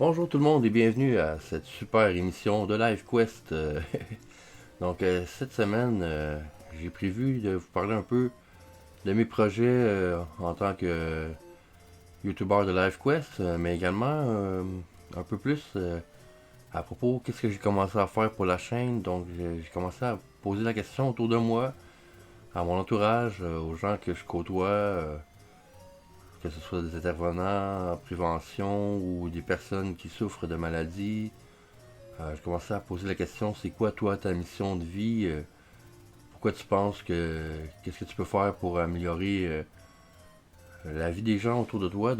Bonjour tout le monde et bienvenue à cette super émission de Live Quest. Cette semaine, j'ai prévu de vous parler un peu de mes projets en tant que YouTuber de Live Quest, mais également un peu plus à propos qu'est-ce que j'ai commencé à faire pour la chaîne. Donc j'ai commencé à poser la question autour de moi, à mon entourage, aux gens que je côtoie, que ce soit des intervenants en prévention ou des personnes qui souffrent de maladies. Je commençais à poser la question, c'est quoi toi ta mission de vie? Pourquoi tu penses que qu'est-ce que tu peux faire pour améliorer la vie des gens autour de toi?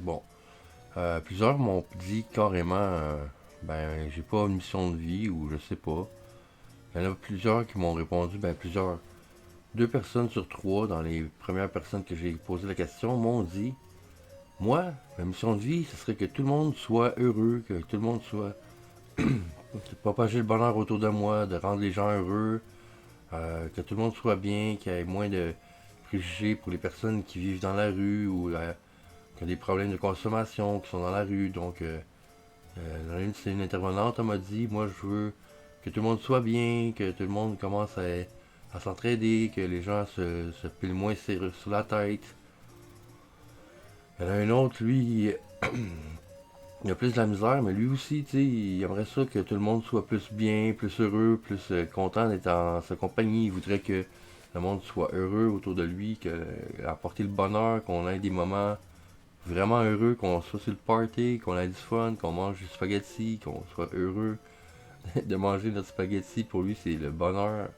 Bon, plusieurs m'ont dit carrément, ben j'ai pas une mission de vie ou je sais pas. Il y en a plusieurs qui m'ont répondu, ben plusieurs, deux personnes sur trois dans les premières personnes que j'ai posé la question m'ont dit, moi, ma mission de vie, ce serait que tout le monde soit heureux, que tout le monde soit de propager le bonheur autour de moi, de rendre les gens heureux, que tout le monde soit bien, qu'il y ait moins de préjugés pour les personnes qui vivent dans la rue ou qui ont des problèmes de consommation, qui sont dans la rue. C'est une intervenante, elle m'a dit, moi je veux que tout le monde soit bien, que tout le monde commence à s'entraider, que les gens se pilent moins sur la tête. Il y en a un autre, lui, il a plus de la misère, mais lui aussi, tu sais, il aimerait ça que tout le monde soit plus bien, plus heureux, plus content d'être en sa compagnie. Il voudrait que le monde soit heureux autour de lui, apporter le bonheur, qu'on ait des moments vraiment heureux, qu'on soit sur le party, qu'on ait du fun, qu'on mange du spaghetti, qu'on soit heureux de manger notre spaghetti. Pour lui, c'est le bonheur.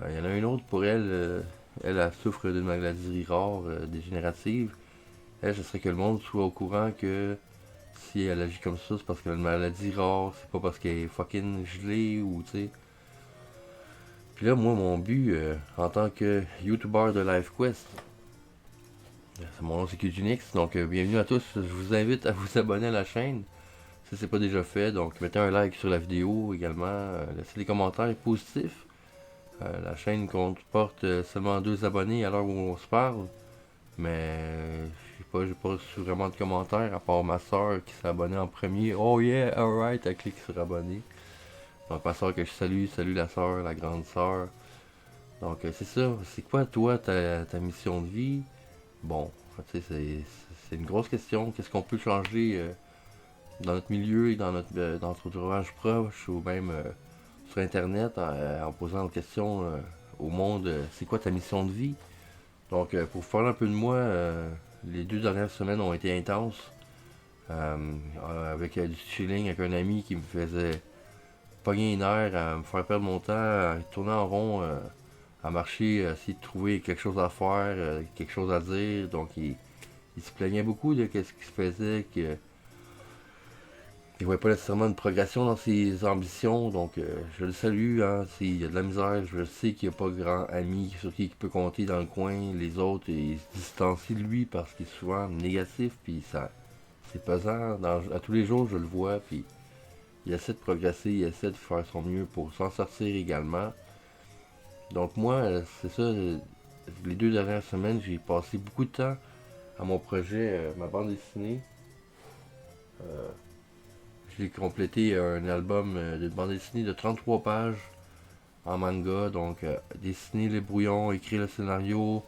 Il y en a une autre pour elle, elle souffre d'une maladie rare, dégénérative. Elle, ce serait que le monde soit au courant que si elle agit comme ça, c'est parce qu'elle a une maladie rare, c'est pas parce qu'elle est fucking gelée ou tu sais. Puis là, moi, mon but en tant que YouTuber de LiveQuest, mon nom c'est QGenix, donc bienvenue à tous. Je vous invite à vous abonner à la chaîne si c'est pas déjà fait. Donc mettez un like sur la vidéo également, laissez des commentaires positifs. La chaîne comporte seulement 2 abonnés à l'heure où on se parle, mais j'ai pas reçu vraiment de commentaires à part ma soeur qui s'est abonnée en premier. Oh yeah, alright, elle clique sur abonner. Donc ma soeur que je salue la soeur, la grande soeur. Donc c'est ça, c'est quoi toi ta mission de vie? Bon, tu sais, c'est une grosse question. Qu'est-ce qu'on peut changer dans notre milieu et dans notre entourage proche ou même sur internet en posant la question au monde, c'est quoi ta mission de vie? Pour faire un peu de moi, les 2 dernières semaines ont été intenses. Avec du chilling avec un ami qui me faisait pogner les nerfs, à me faire perdre mon temps, à tourner en rond, à marcher, à essayer de trouver quelque chose à faire, quelque chose à dire. Il se plaignait beaucoup de ce qui se faisait, qu'il ne voyait pas nécessairement de progression dans ses ambitions. Je le salue, hein, s'il y a de la misère, je sais qu'il n'y a pas grand ami sur qui il peut compter dans le coin. Les autres, ils se distancient de lui parce qu'il est souvent négatif, puis ça, c'est pesant. À tous les jours, je le vois, puis il essaie de progresser, il essaie de faire son mieux pour s'en sortir également. Donc moi, c'est ça, les 2 dernières semaines, j'ai passé beaucoup de temps à mon projet, ma bande dessinée. Euh, je l'ai complété un album de bande dessinée de 33 pages en manga. Dessiner les brouillons, écrire le scénario,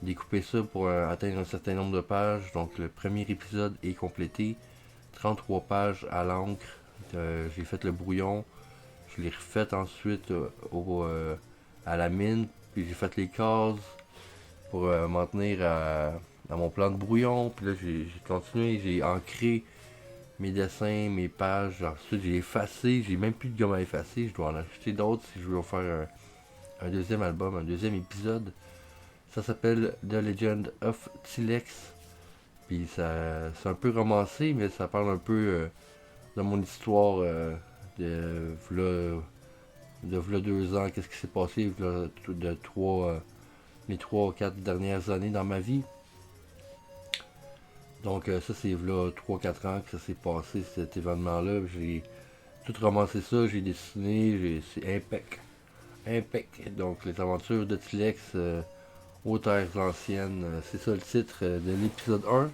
découper ça pour atteindre un certain nombre de pages. Donc le premier épisode est complété, 33 pages à l'encre. J'ai fait le brouillon, je l'ai refait ensuite à la mine, puis j'ai fait les cases pour m'en tenir à mon plan de brouillon. Puis là, j'ai continué, j'ai ancré mes dessins, mes pages. Ensuite, j'ai effacé, j'ai même plus de gomme à effacer. Je dois en acheter d'autres si je veux en faire un deuxième album, un deuxième épisode. Ça s'appelle The Legend of Tilex. Puis c'est un peu romancé, mais ça parle un peu de mon histoire de v'là 2 ans, qu'est-ce qui s'est passé les 3 ou 4 dernières années dans ma vie. Ça c'est v'là 3 4 ans que ça s'est passé cet événement-là. J'ai tout romancé ça, j'ai dessiné, c'est impec. Impec. Donc les aventures de Tilex aux terres anciennes, c'est ça le titre de l'épisode 1.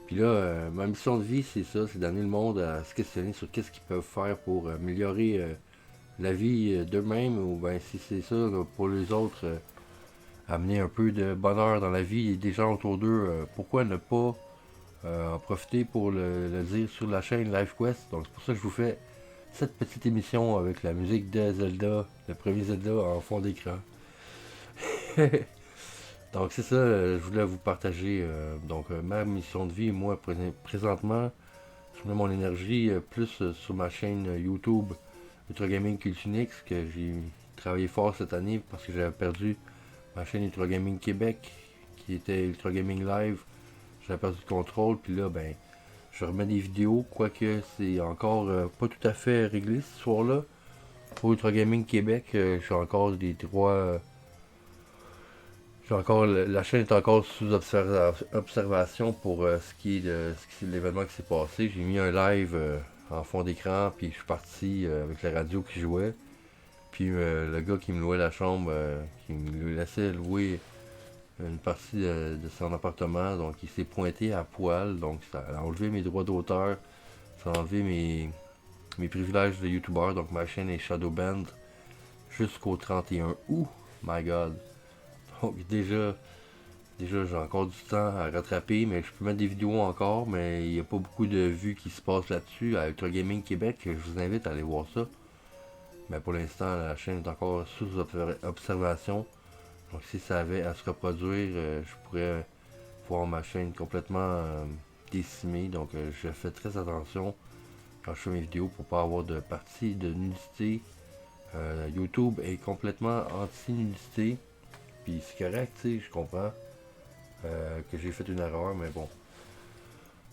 Puis là, ma mission de vie, c'est ça, c'est d'amener le monde à se questionner sur qu'est-ce qu'ils peuvent faire pour améliorer la vie d'eux-mêmes, ou ben si c'est ça, là, pour les autres, amener un peu de bonheur dans la vie des gens autour d'eux. Pourquoi ne pas en profiter pour le dire sur la chaîne LiveQuest. Donc c'est pour ça que je vous fais cette petite émission avec la musique de Zelda, le premier Zelda en fond d'écran. Donc c'est ça, je voulais vous partager ma mission de vie. Moi, présentement, je mets mon énergie plus sur ma chaîne YouTube Ultra Gaming Cultunix, que j'ai travaillé fort cette année parce que j'avais perdu ma chaîne Ultra Gaming Québec, qui était Ultra Gaming Live. J'avais perdu le contrôle, puis là, ben, je remets des vidéos, quoique c'est encore pas tout à fait réglé ce soir-là. Pour Ultra Gaming Québec, j'ai encore des droits. La chaîne est encore sous observation pour ce qui est de l'événement qui s'est passé. J'ai mis un live en fond d'écran, puis je suis parti avec la radio qui jouait. Puis le gars qui me louait la chambre, qui me laissait louer une partie de son appartement, donc il s'est pointé à poil, donc ça a enlevé mes droits d'auteur, ça a enlevé mes privilèges de youtubeur, donc ma chaîne est Shadowband jusqu'au 31 août, my god. Donc déjà j'ai encore du temps à rattraper, mais je peux mettre des vidéos encore, mais il n'y a pas beaucoup de vues qui se passent là-dessus. À Ultra Gaming Québec, je vous invite à aller voir ça. Mais pour l'instant, la chaîne est encore sous observation. Donc si ça avait à se reproduire, je pourrais voir ma chaîne complètement décimée. Donc je fais très attention quand je fais mes vidéos pour pas avoir de partie de nudité. YouTube est complètement anti-nudité. Puis c'est correct, tu sais, je comprends que j'ai fait une erreur, mais bon.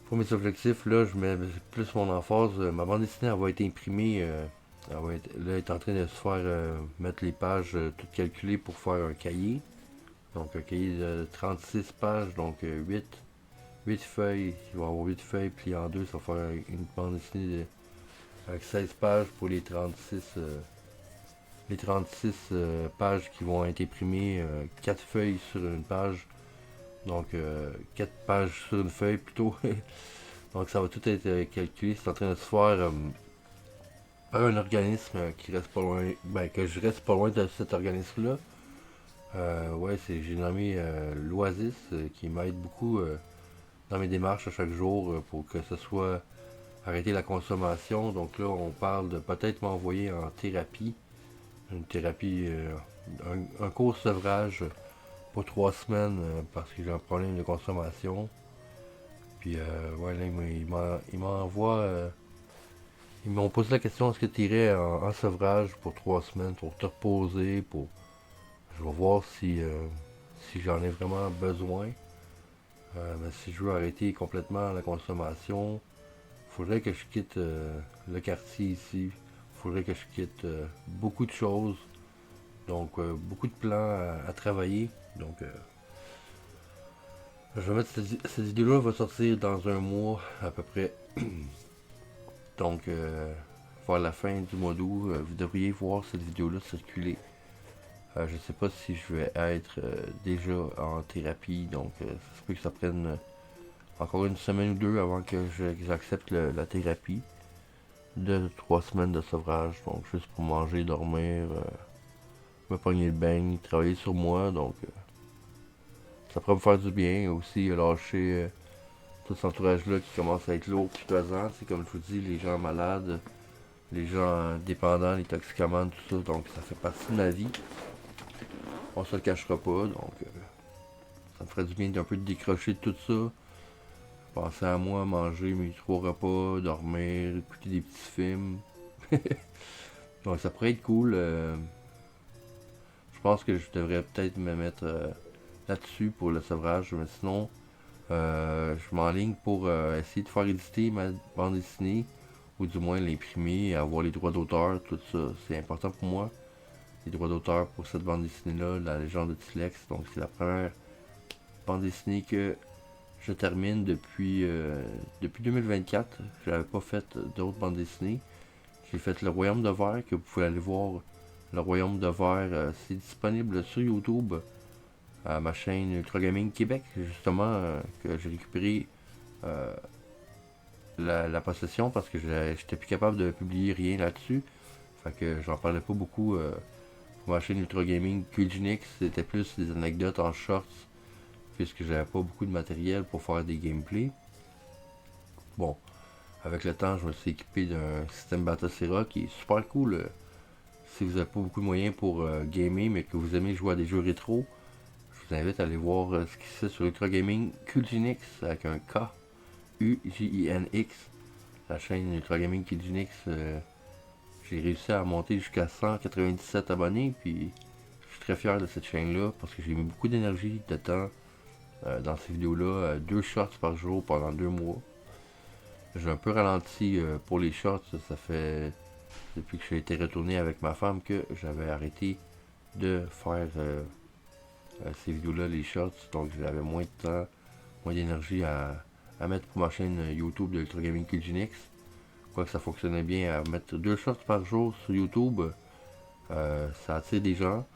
Pour mes objectifs, là, je mets plus mon emphase. Ma bande dessinée, elle va être imprimée. Elle est en train de se faire mettre les pages toutes calculées pour faire un cahier. Donc un cahier de 36 pages, donc 8 feuilles. Il va y avoir 8 feuilles pliées en deux. Ça va faire une bande dessinée avec 16 pages pour les 36 pages qui vont être imprimées. 4 feuilles sur une page. Donc 4 pages sur une feuille plutôt. Donc ça va tout être calculé. C'est en train de se faire par un organisme qui reste pas loin. Ben, que je reste pas loin de cet organisme-là. Ouais, j'ai nommé l'Oasis qui m'aide beaucoup dans mes démarches à chaque jour pour que ce soit arrêter la consommation. Donc là, on parle de peut-être m'envoyer en thérapie. Une thérapie, un court sevrage pour 3 semaines parce que j'ai un problème de consommation. Puis ouais, là, il m'envoie. Ils m'ont posé la question, est-ce que tu irais en sevrage pour 3 semaines pour te reposer, pour. Je vais voir si j'en ai vraiment besoin. Mais si je veux arrêter complètement la consommation, il faudrait que je quitte le quartier ici. Il faudrait que je quitte beaucoup de choses. Donc beaucoup de plans à travailler. Donc je vais mettre cette vidéo-là va sortir dans un mois à peu près. Donc vers la fin du mois d'août, vous devriez voir cette vidéo-là circuler. Je sais pas si je vais être déjà en thérapie, donc ça se peut que ça prenne encore une semaine ou deux avant que j'accepte la thérapie. De 3 semaines de sevrage, donc juste pour manger, dormir, me pogner le bain, travailler sur moi, donc ça pourrait me faire du bien aussi, lâcher tout cet entourage-là qui commence à être lourd puis pesant. C'est comme je vous dis, les gens malades, les gens dépendants, les toxicomanes, tout ça, donc ça fait partie de ma vie. On se le cachera pas, donc ça me ferait du bien d'un peu de décrocher de tout ça. Penser à moi, manger mes 3 repas, dormir, écouter des petits films. Donc ça pourrait être cool. Je pense que je devrais peut-être me mettre là-dessus pour le sevrage, mais sinon, je m'enligne pour essayer de faire éditer ma bande dessinée, ou du moins l'imprimer, avoir les droits d'auteur, tout ça. C'est important pour moi. Les droits d'auteur pour cette bande dessinée-là, La Légende de Tilex. Donc c'est la première bande dessinée que je termine depuis 2024. Je n'avais pas fait d'autres bandes dessinées. J'ai fait Le Royaume de Verre, que vous pouvez aller voir. Le Royaume de Verre, c'est disponible sur YouTube, à ma chaîne Ultra Gaming Québec, justement, que j'ai récupéré la possession parce que j'étais plus capable de publier rien là-dessus. Fait que j'en parlais pas beaucoup pour ma chaîne Ultra Gaming QGNX. C'était plus des anecdotes en shorts puisque j'avais pas beaucoup de matériel pour faire des gameplays. Bon, avec le temps, je me suis équipé d'un système Batocera qui est super cool. Si vous n'avez pas beaucoup de moyens pour gamer mais que vous aimez jouer à des jeux rétro, je vous invite à aller voir ce qui se fait sur Ultra Gaming QGNX avec un K UJINX. La chaîne Ultra Gaming QGNX, j'ai réussi à monter jusqu'à 197 abonnés, puis je suis très fier de cette chaîne-là parce que j'ai mis beaucoup d'énergie, de temps dans ces vidéos-là, 2 shorts par jour pendant 2 mois. J'ai un peu ralenti pour les shorts, ça fait depuis que j'ai été retourné avec ma femme que j'avais arrêté de faire ces vidéos-là, les shorts, donc j'avais moins de temps, moins d'énergie à mettre pour ma chaîne YouTube de Ultra Gaming QGNX. Quoique ça fonctionnait bien à mettre 2 shorts par jour sur YouTube, ça attire des gens.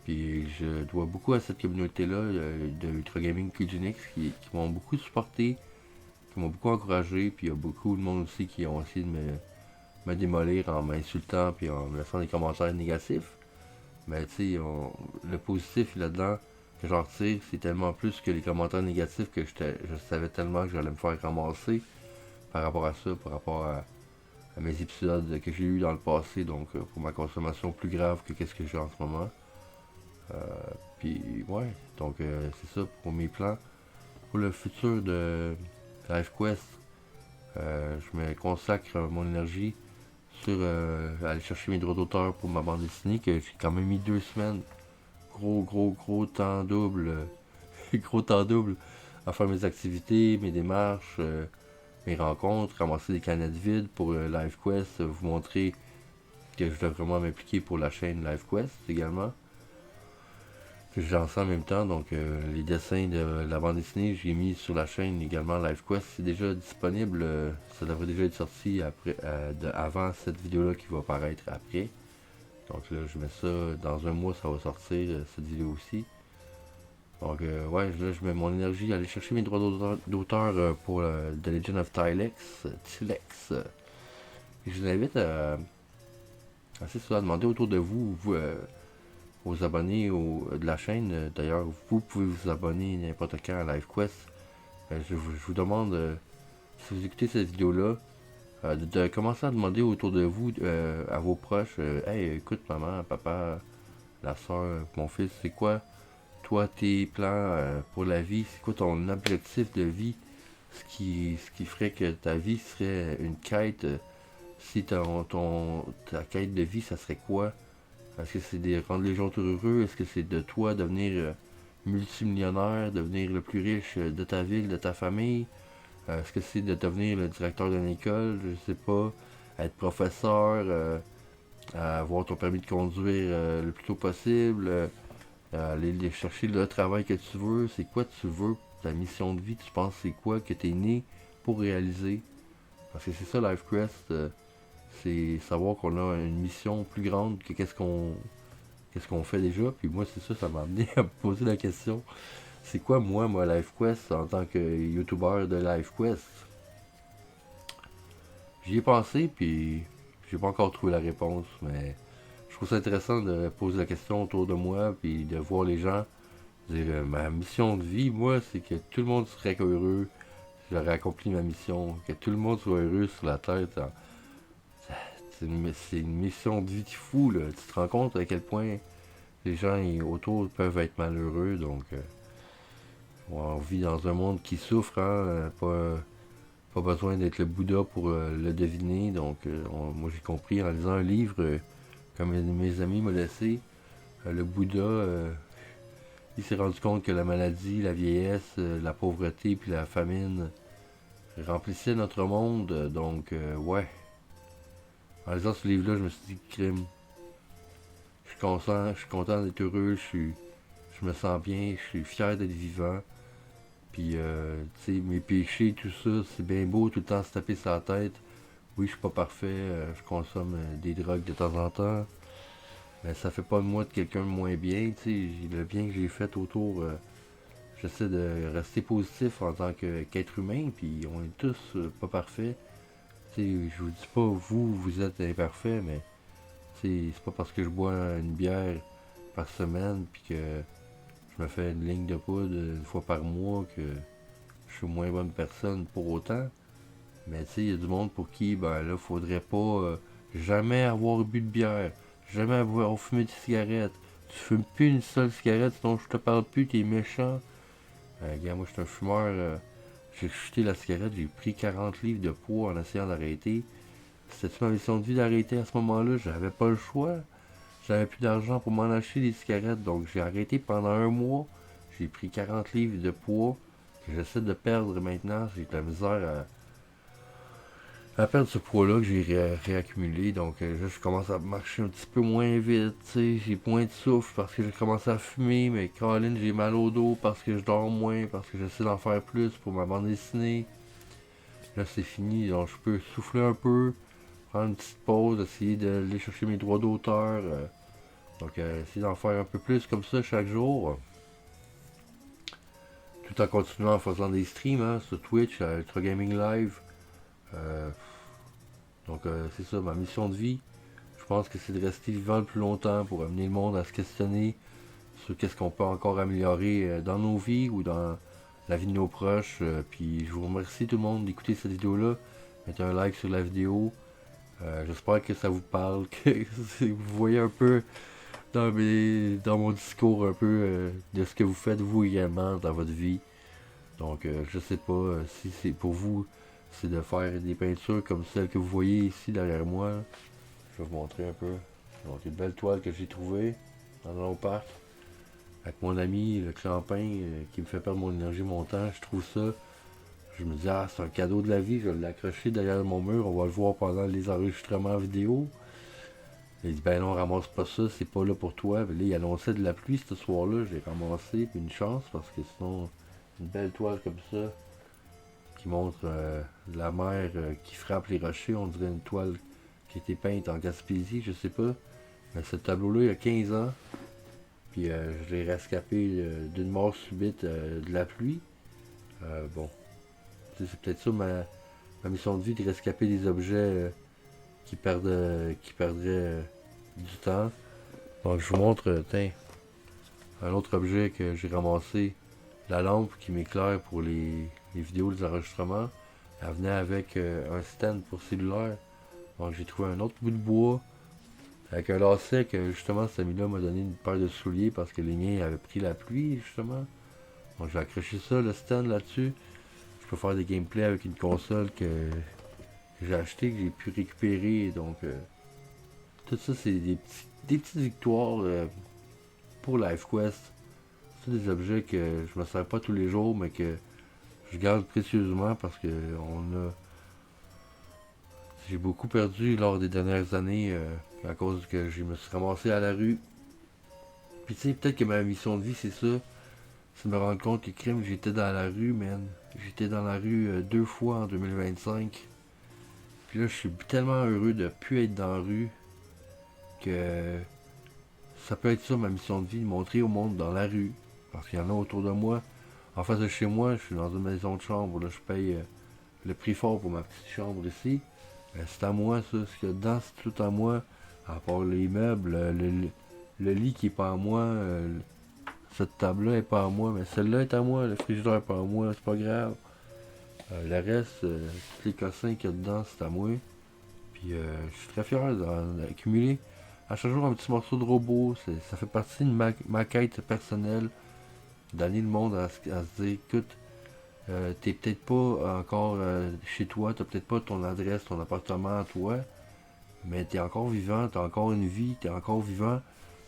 Puis je dois beaucoup à cette communauté-là de Ultra Gaming QGNX qui m'ont beaucoup supporté, qui m'ont beaucoup encouragé. Puis il y a beaucoup de monde aussi qui ont essayé de me démolir en m'insultant puis en me laissant des commentaires négatifs. Mais tu sais, le positif là-dedans que j'en retire, c'est tellement plus que les commentaires négatifs que je savais tellement que j'allais me faire ramasser par rapport à ça, par rapport à mes épisodes que j'ai eu dans le passé, donc pour ma consommation plus grave que qu'est-ce que j'ai en ce moment. Puis ouais, donc c'est ça pour mes plans. Pour le futur de LiveQuest, je me consacre mon énergie sur aller chercher mes droits d'auteur pour ma bande dessinée que j'ai quand même mis 2 semaines. Gros temps double. Gros temps double à faire mes activités, mes démarches, mes rencontres, ramasser des canettes vides pour LiveQuest, vous montrer que je dois vraiment m'impliquer pour la chaîne LiveQuest également. Que je lance en même temps, donc les dessins de la bande dessinée, j'ai mis sur la chaîne également LiveQuest, c'est déjà disponible, ça devrait déjà être sorti avant cette vidéo-là qui va apparaître après. Donc là, je mets ça, dans un mois, ça va sortir, cette vidéo aussi. Donc ouais, là, je mets mon énergie à aller chercher mes droits d'auteur pour The Legend of Tilex. Et je vous invite à demander autour de vous, aux abonnés de la chaîne. D'ailleurs, vous pouvez vous abonner n'importe quand à LiveQuest. Je vous demande, si vous écoutez cette vidéo-là, de commencer à demander autour de vous, à vos proches, hey, écoute, maman, papa, la soeur, mon fils, c'est quoi, toi, tes plans pour la vie, c'est quoi ton objectif de vie, ce qui ferait que ta vie serait une quête, si ta quête de vie, ça serait quoi? Est-ce que c'est de rendre les gens heureux? Est-ce que c'est de toi devenir multimillionnaire, devenir le plus riche de ta ville, de ta famille? Est-ce que c'est de devenir le directeur d'une école? Je sais pas. Être professeur, avoir ton permis de conduire le plus tôt possible, aller chercher le travail que tu veux. C'est quoi tu veux? Ta mission de vie, tu penses c'est quoi que tu es né pour réaliser? Parce que c'est ça, LiveQuest. C'est savoir qu'on a une mission plus grande que qu'est-ce qu'on fait déjà. Puis moi, c'est ça m'a amené à me poser la question. C'est quoi, moi, LiveQuest, en tant que YouTuber de LiveQuest? J'y ai pensé, puis j'ai pas encore trouvé la réponse, mais je trouve ça intéressant de poser la question autour de moi, puis de voir les gens dire ma mission de vie, moi, c'est que tout le monde serait heureux. J'aurais accompli ma mission, que tout le monde soit heureux sur la tête. C'est une mission de vie de fou, là. Tu te rends compte à quel point les gens autour peuvent être malheureux, donc on vit dans un monde qui souffre, hein, pas besoin d'être le Bouddha pour le deviner, donc moi j'ai compris en lisant un livre, comme mes amis m'ont laissé, le Bouddha, il s'est rendu compte que la maladie, la vieillesse, la pauvreté puis la famine remplissaient notre monde, donc ouais. En lisant ce livre-là, je me suis dit, crime, je suis content d'être heureux, je me sens bien, je suis fier d'être vivant. Puis, tu sais, mes péchés, tout ça, c'est bien beau tout le temps se taper sur la tête. Oui, je suis pas parfait, je consomme des drogues de temps en temps. Mais ça fait pas de moi de quelqu'un de moins bien, tu sais. Le bien que j'ai fait autour, j'essaie de rester positif en tant qu'être humain, puis on est tous pas parfaits. Je vous dis pas, vous êtes imparfait, mais c'est pas parce que je bois une bière par semaine, puis que je me fais une ligne de poudre une fois par mois, que je suis une moins bonne personne pour autant. Mais il y a du monde pour qui, ben là, faudrait pas jamais avoir bu de bière, jamais avoir fumé de cigarette. Tu fumes plus une seule cigarette, sinon je te parle plus, t'es méchant. Regarde, moi, je suis un fumeur. J'ai chuté la cigarette, j'ai pris 40 livres de poids en essayant d'arrêter. C'était ma mission de vie d'arrêter à ce moment-là. J'avais pas le choix. J'avais plus d'argent pour m'en acheter des cigarettes, donc j'ai arrêté pendant un mois. J'ai pris 40 livres de poids que j'essaie de perdre maintenant. J'ai de la misère à perdre ce poids-là que j'ai réaccumulé. Donc je commence à marcher un petit peu moins vite. J'ai moins de souffle parce que j'ai commencé à fumer. Mais Caroline, j'ai mal au dos parce que je dors moins, parce que j'essaie d'en faire plus pour ma bande dessinée. Là, c'est fini. Donc je peux souffler un peu, prendre une petite pause, essayer d'aller chercher mes droits d'auteur. Donc essayer d'en faire un peu plus comme ça chaque jour. Tout en continuant en faisant des streams sur Twitch, Ultra Gaming Live. Euh, donc c'est ça, ma mission de vie. Je pense que c'est de rester vivant le plus longtemps pour amener le monde à se questionner sur qu'est-ce qu'on peut encore améliorer dans nos vies ou dans la vie de nos proches. Puis je vous remercie tout le monde d'écouter cette vidéo-là. Mettez un like sur la vidéo. J'espère que ça vous parle, que vous voyez un peu dans mon discours un peu de ce que vous faites vous également dans votre vie. Donc je sais pas si c'est pour vous, c'est de faire des peintures comme celle que vous voyez ici derrière moi. Je vais vous montrer un peu. Donc une belle toile que j'ai trouvée dans un parc avec mon ami le clampin qui me fait perdre mon énergie, mon temps. Je trouve ça. Je me dis c'est un cadeau de la vie, je vais l'accrocher derrière mon mur, on va le voir pendant les enregistrements vidéo. Il dit ben non, ramasse pas ça, c'est pas là pour toi. Puis là, il annonçait de la pluie ce soir-là, j'ai ramassé, puis une chance parce que sinon, une belle toile comme ça qui montre la mer qui frappe les rochers, on dirait une toile qui a été peinte en Gaspésie, je sais pas. Mais ce tableau-là, il y a 15 ans, puis je l'ai rescapé d'une mort subite de la pluie. Bon, c'est peut-être ça ma mission de vie, de rescaper des objets qui perdraient du temps. Donc je vous montre un autre objet que j'ai ramassé, la lampe qui m'éclaire pour les vidéos, les enregistrements. Elle venait avec un stand pour cellulaire. Donc j'ai trouvé un autre bout de bois avec un lacet que justement cet ami-là m'a donné une paire de souliers parce que les miens avaient pris la pluie justement. Donc j'ai accroché ça, le stand là-dessus. Je peux faire des gameplays avec une console que j'ai acheté, que j'ai pu récupérer. Donc tout ça c'est des petites victoires pour LiveQuest. C'est des objets que je me sers pas tous les jours mais que je garde précieusement parce que j'ai beaucoup perdu lors des dernières années à cause que je me suis ramassé à la rue. Puis tu sais, peut-être que ma mission de vie c'est ça. C'est de me rendre compte que crime, j'étais dans la rue, man. J'étais dans la rue 2 fois en 2025. Puis là, je suis tellement heureux de plus être dans la rue que ça peut être ça ma mission de vie, de montrer au monde dans la rue. Parce qu'il y en a autour de moi. En face de chez moi, je suis dans une maison de chambre. Là, je paye le prix fort pour ma petite chambre ici. C'est à moi, ça. Ce qu'il y a dedans, c'est tout à moi. À part les meubles, le lit qui est pas à moi. Cette table-là est pas à moi. Mais celle-là est à moi. Le frigidaire est pas à moi. C'est pas grave. Le reste, tous les cossins qu'il y a dedans, c'est à moi. Puis je suis très fier d'accumuler à chaque jour un petit morceau de robot. Ça fait partie de ma quête personnelle. D'amener le monde à se dire, écoute, t'es peut-être pas encore chez toi, t'as peut-être pas ton adresse, ton appartement à toi, mais t'es encore vivant, t'as encore une vie, t'es encore vivant.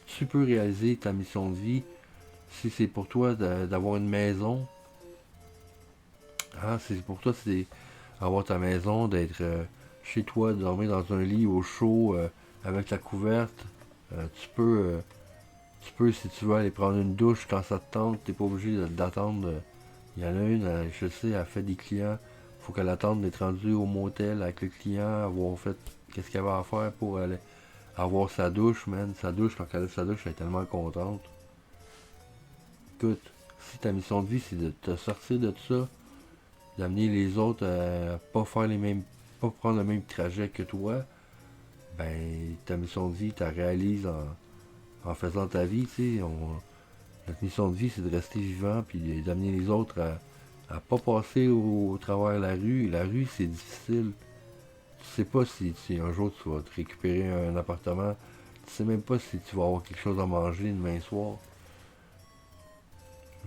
Tu peux réaliser ta mission de vie. Si c'est pour toi d'avoir une maison, si c'est pour toi c'est avoir ta maison, d'être chez toi, de dormir dans un lit au chaud, avec la couverte, tu peux, si tu veux, aller prendre une douche quand ça te tente, t'es pas obligé d'attendre. Il y en a une, je sais, elle fait des clients. Faut qu'elle attende d'être rendue au motel avec le client, avoir fait qu'est-ce qu'elle va faire pour aller avoir sa douche, man. Sa douche, quand elle a sa douche, elle est tellement contente. Écoute, si ta mission de vie c'est de te sortir de ça, d'amener les autres à pas faire les mêmes, pas prendre le même trajet que toi, ben ta mission de vie, tu la réalises en faisant ta vie, tu sais. Notre mission de vie, c'est de rester vivant puis d'amener les autres à pas passer au travers de la rue. La rue, c'est difficile. Tu sais pas si un jour tu vas te récupérer un appartement. Tu sais même pas si tu vas avoir quelque chose à manger demain soir.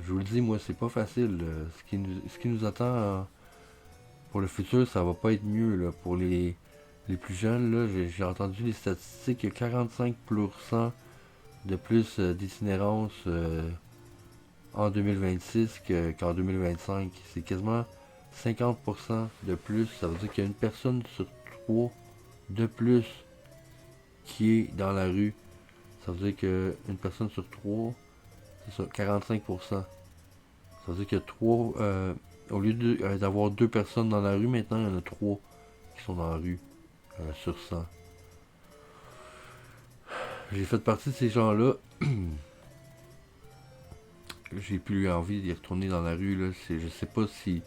Je vous le dis, moi, c'est pas facile. Ce qui nous attend pour le futur, ça va pas être mieux. Là. Pour les plus jeunes, là, j'ai entendu les statistiques, il y a 45% de plus d'itinérance en 2026 qu'en 2025. C'est quasiment 50% de plus. Ça veut dire qu'il y a une personne sur trois de plus qui est dans la rue. Ça veut dire qu'une personne sur trois, c'est ça, 45%. Ça veut dire qu'il y a trois, au lieu d'avoir deux personnes dans la rue, maintenant il y en a trois qui sont dans la rue sur 100. J'ai fait partie de ces gens-là. J'ai plus envie d'y retourner dans la rue. Là. Je sais pas si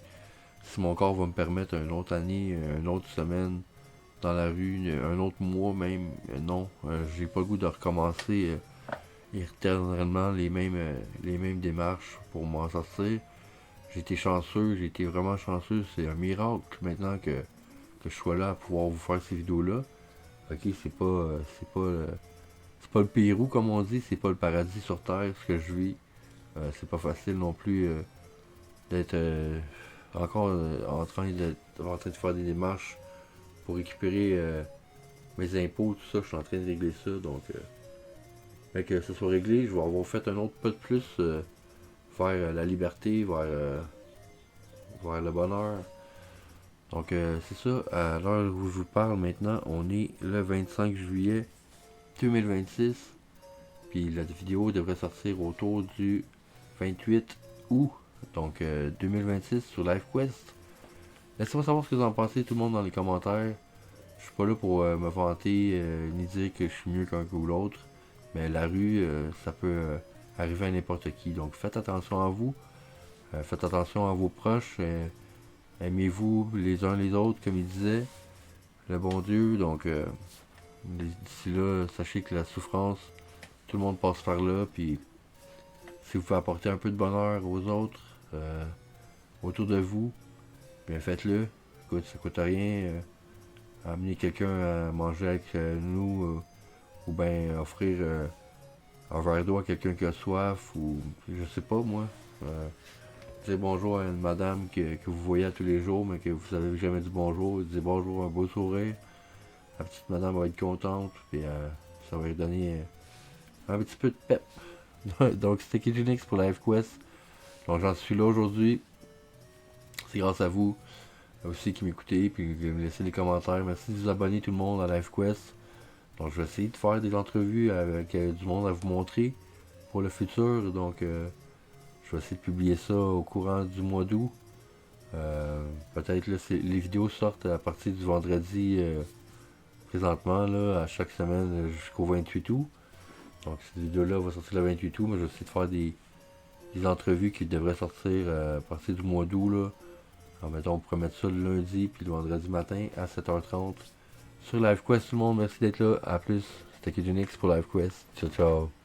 mon corps va me permettre une autre année, une autre semaine dans la rue, un autre mois même. Non, j'ai pas le goût de recommencer éternellement les mêmes démarches pour m'en sortir. J'ai été chanceux, j'ai été vraiment chanceux. C'est un miracle maintenant que je sois là à pouvoir vous faire ces vidéos-là. Ok, c'est pas le Pérou comme on dit, c'est pas le paradis sur terre ce que je vis. C'est pas facile non plus d'être encore en train de faire des démarches pour récupérer mes impôts, tout ça. Je suis en train de régler ça, donc fait que ça soit réglé, je vais avoir fait un autre pas de plus vers la liberté, vers le bonheur. Donc c'est ça, à l'heure où je vous parle maintenant, on est le 25 juillet 2026. Puis la vidéo devrait sortir autour du 28 août, donc 2026 sur LiveQuest. Laissez-moi savoir ce que vous en pensez tout le monde dans les commentaires. Je suis pas là pour me vanter ni dire que je suis mieux qu'un ou l'autre. Mais la rue, ça peut arriver à n'importe qui. Donc faites attention à vous. Faites attention à vos proches. Aimez-vous les uns les autres, comme il disait. Le bon Dieu. Donc d'ici là, sachez que la souffrance, tout le monde passe par là. Puis si vous pouvez apporter un peu de bonheur aux autres, autour de vous, bien faites-le. Écoute, ça coûte rien. Amener quelqu'un à manger avec nous ou bien offrir un verre d'eau à quelqu'un qui a soif ou je sais pas moi. Dire bonjour à une madame que vous voyez à tous les jours mais que vous avez jamais dit bonjour. Dire bonjour, un beau sourire. La petite madame va être contente puis ça va lui donner un petit peu de pep. Donc c'était KGNX pour la FQuest. Donc j'en suis là aujourd'hui. C'est grâce à vous aussi qui m'écoutez puis qui me laissez des commentaires. Merci de vous abonner tout le monde à LiveQuest. Donc je vais essayer de faire des entrevues avec du monde à vous montrer pour le futur. Donc je vais essayer de publier ça au courant du mois d'août. Peut-être là les vidéos sortent à partir du vendredi présentement là, à chaque semaine jusqu'au 28 août. Donc cette vidéo-là va sortir le 28 août, mais je vais essayer de faire des entrevues qui devraient sortir à partir du mois d'août là. Alors mettons, on pourrait mettre ça le lundi puis le vendredi matin à 7h30 sur LiveQuest. Tout le monde, merci d'être là. À plus. C'était KGNX pour LiveQuest. Ciao, ciao.